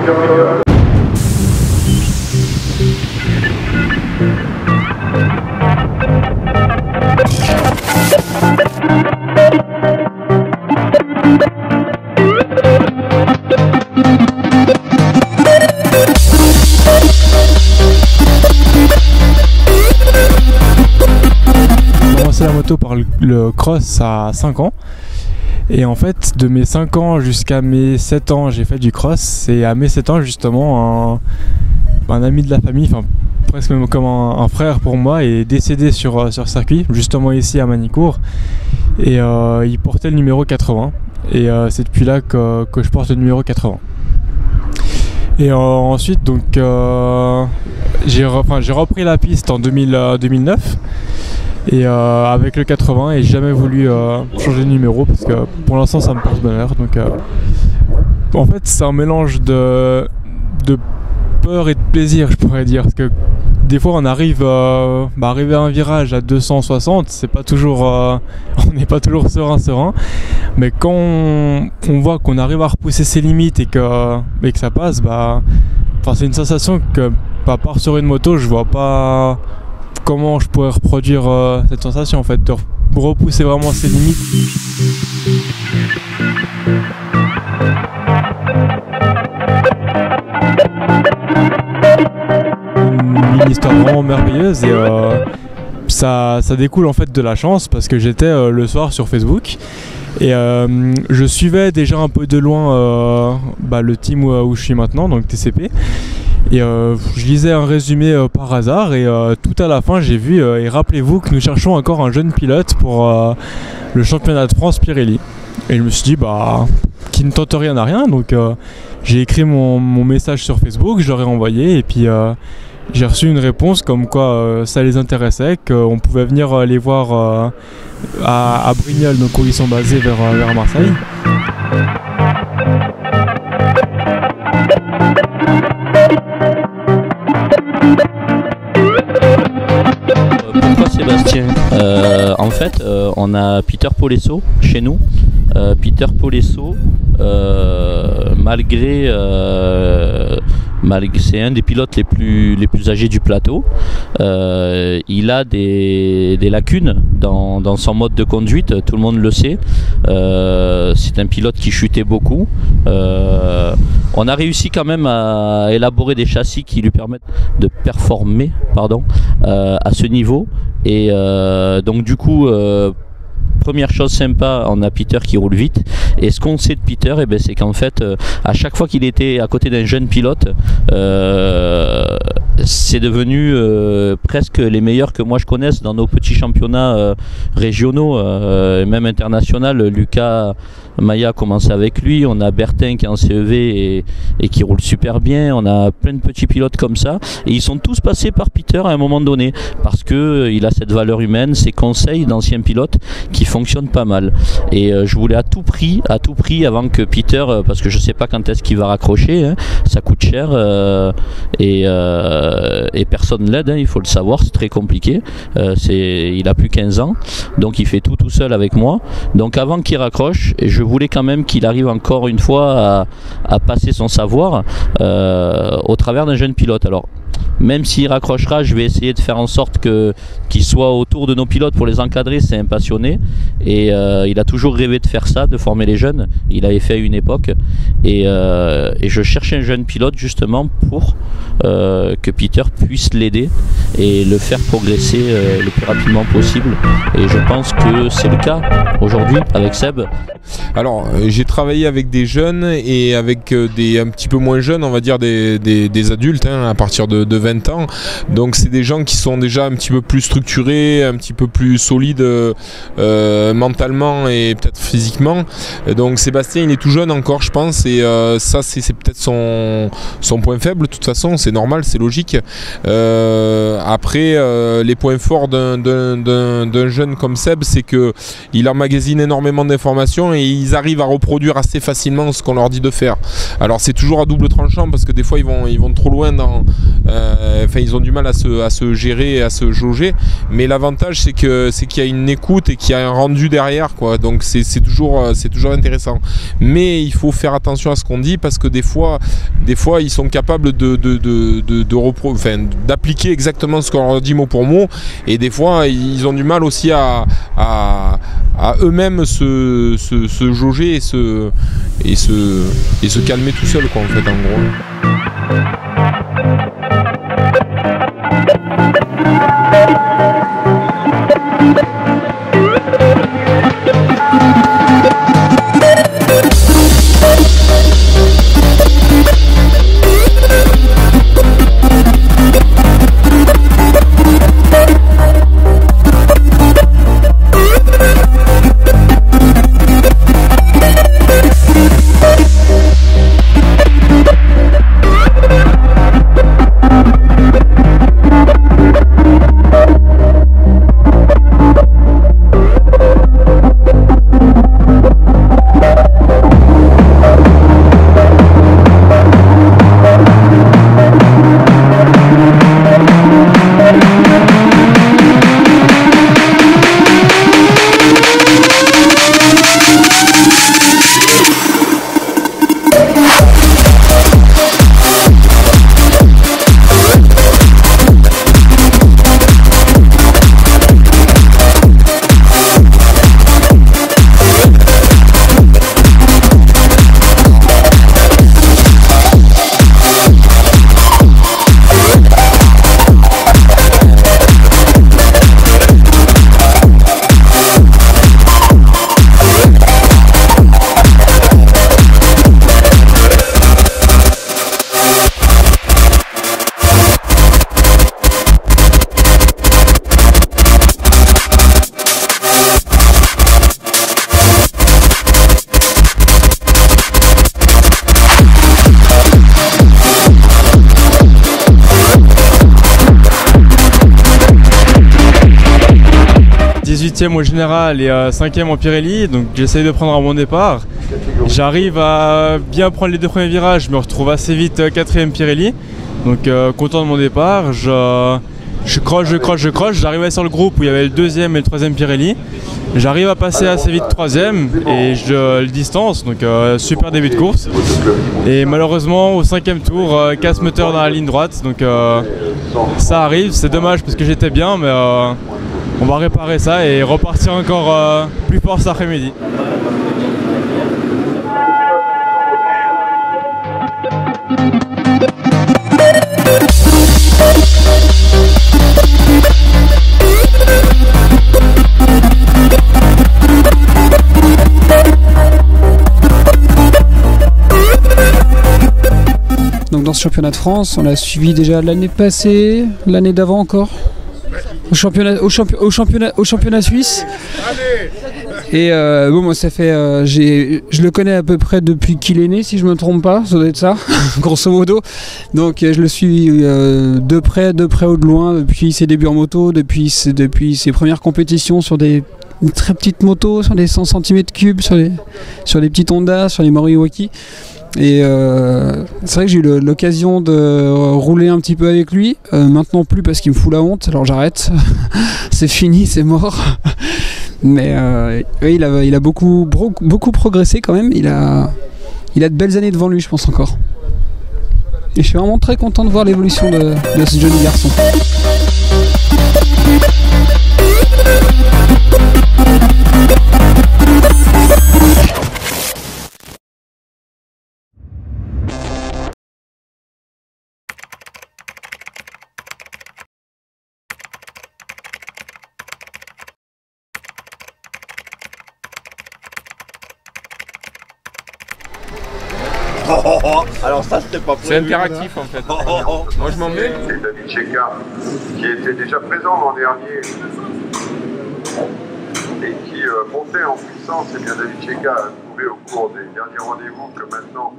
La moto par le cross à 5 ans et en fait de mes 5 ans jusqu'à mes 7 ans j'ai fait du cross et à mes 7 ans justement un ami de la famille, enfin presque même comme un frère pour moi, est décédé sur circuit justement ici à Manicourt et il portait le numéro 80 et c'est depuis là que je porte le numéro 80. Et ensuite donc j'ai repris la piste en 2009 et avec le 80 et j'ai jamais voulu changer de numéro parce que pour l'instant ça me porte bonheur. Donc en fait c'est un mélange de peur et de plaisir, je pourrais dire, parce que des fois on arrive arriver à un virage à 260, c'est pas toujours on n'est pas toujours serein, mais quand on voit qu'on arrive à repousser ses limites et que ça passe, c'est une sensation que à part sur une moto je vois pas comment je pourrais reproduire cette sensation en fait, de repousser vraiment ses limites. Une histoire vraiment merveilleuse et ça découle en fait de la chance parce que j'étais le soir sur Facebook et je suivais déjà un peu de loin le team où je suis maintenant, donc TCP. Et je lisais un résumé par hasard et tout à la fin j'ai vu et rappelez-vous que nous cherchons encore un jeune pilote pour le championnat de France Pirelli. Et je me suis dit qui ne tente rien à rien, donc j'ai écrit mon message sur Facebook, je leur ai envoyé et puis j'ai reçu une réponse comme quoi ça les intéressait, qu'on pouvait venir les voir à Brignoles, donc où ils sont basés vers Marseille. Pourquoi Sébastien? En fait, on a Peter Polesso chez nous. Peter Polesso, malgré c'est un des pilotes les plus âgés du plateau, il a des lacunes dans son mode de conduite, tout le monde le sait. C'est un pilote qui chutait beaucoup. On a réussi quand même à élaborer des châssis qui lui permettent de performer à ce niveau et donc du coup première chose sympa, on a Peter qui roule vite et ce qu'on sait de Peter, c'est qu'en fait à chaque fois qu'il était à côté d'un jeune pilote, c'est devenu presque les meilleurs que moi je connaisse dans nos petits championnats régionaux, même international. Lucas Maya a commencé avec lui, on a Bertin qui est en CEV et qui roule super bien, on a plein de petits pilotes comme ça et ils sont tous passés par Peter à un moment donné parce qu'il a cette valeur humaine, ses conseils d'anciens pilotes qui fonctionnent pas mal et je voulais à tout prix avant que Peter, parce que je sais pas quand est-ce qu'il va raccrocher, hein, ça coûte cher et personne l'aide, hein, il faut le savoir, c'est très compliqué, il a plus 15 ans donc il fait tout seul avec moi, donc avant qu'il raccroche, je voulais quand même qu'il arrive encore une fois à passer son savoir au travers d'un jeune pilote. Alors même s'il raccrochera, je vais essayer de faire en sorte qu'il soit autour de nos pilotes pour les encadrer. C'est un passionné et il a toujours rêvé de faire ça, de former les jeunes. Il avait fait à une époque et je cherche un jeune pilote justement pour que Peter puisse l'aider et le faire progresser le plus rapidement possible, et je pense que c'est le cas aujourd'hui avec Seb. Alors j'ai travaillé avec des jeunes et avec des un petit peu moins jeunes, on va dire des adultes, hein, à partir de 20 ans, donc c'est des gens qui sont déjà un petit peu plus structurés, un petit peu plus solides mentalement et peut-être physiquement. Donc Sébastien il est tout jeune encore, je pense, et ça c'est peut-être son point faible. De toute façon c'est normal, c'est logique. Après les points forts d'un jeune comme Seb, c'est que il emmagasine énormément d'informations et ils arrivent à reproduire assez facilement ce qu'on leur dit de faire. Alors c'est toujours à double tranchant parce que des fois ils vont trop loin dans Enfin, ils ont du mal à se gérer, à se jauger. Mais l'avantage, c'est qu'il y a une écoute et qu'il y a un rendu derrière, quoi. Donc c'est toujours intéressant. Mais il faut faire attention à ce qu'on dit parce que des fois ils sont capables d'appliquer exactement ce qu'on leur dit mot pour mot. Et des fois, ils ont du mal aussi à eux-mêmes se jauger et se calmer tout seul, quoi, en fait, en gros. Au général et 5e en Pirelli, donc j'essaye de prendre un bon départ. J'arrive à bien prendre les 2 premiers virages, je me retrouve assez vite 4e Pirelli, donc content de mon départ. Je croche, j'arrive sur le groupe où il y avait le 2e et le 3e Pirelli. J'arrive à passer assez vite 3e et je le distance, donc super début de course. Et malheureusement au 5e tour, casse moteur dans la ligne droite, donc ça arrive, c'est dommage parce que j'étais bien, mais on va réparer ça et repartir encore plus fort cet après-midi. Donc dans ce championnat de France, on l'a suivi déjà l'année passée, l'année d'avant encore. Au championnat suisse. Et bon, moi ça fait, je le connais à peu près depuis qu'il est né, si je me trompe pas, ça doit être ça, grosso modo. Donc je le suis de près ou de loin depuis ses débuts en moto, depuis ses premières compétitions sur des très petites motos, sur des 100 cm3, sur les petites Honda, sur les Moriwaki. Et c'est vrai que j'ai eu l'occasion de rouler un petit peu avec lui, maintenant plus parce qu'il me fout la honte, alors j'arrête, c'est fini, c'est mort. Mais oui, il a beaucoup progressé quand même, il a de belles années devant lui, je pense encore. Et je suis vraiment très content de voir l'évolution de ce jeune garçon. Alors ça c'était pas prévu. C'est impératif en fait. Moi je m'en vais. C'est David Cheika qui était déjà présent l'an dernier et qui montait en puissance. Et bien David Cheika a trouvé au cours des derniers rendez-vous que maintenant